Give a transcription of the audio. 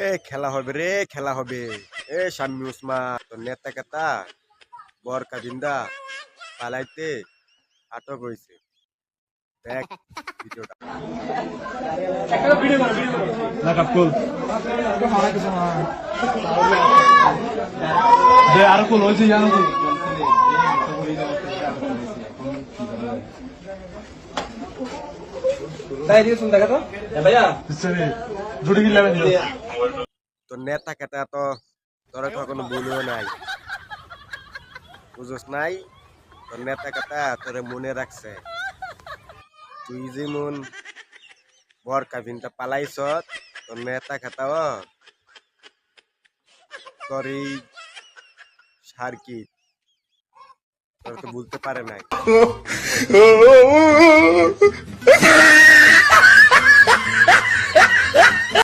এ খেলা হবে রে, খেলা হবে। এ শাম্মী উসমান, তোর নেতা কেতা বরকা বিন্দা পালাইতে আটক হয়েছে। দেখ ভিডিওটা। না কাকুল দে আর কোন হইছে জানো তো তাই দিয়ে শুন দেখা তো ভাইয়া সরি জুড়ে গিলাম তোর নেতা কেতা তো তোরা কখনো বলিও নাই, বুঝোস নাই? তোর নেতা কেতা তোরে মনে রাখছে। তুই যেমন বরকা বিনটা পালাইছ, তোর নেতা খেতাও তোর এই সার্কি তোর তো বলতে পারে নাই।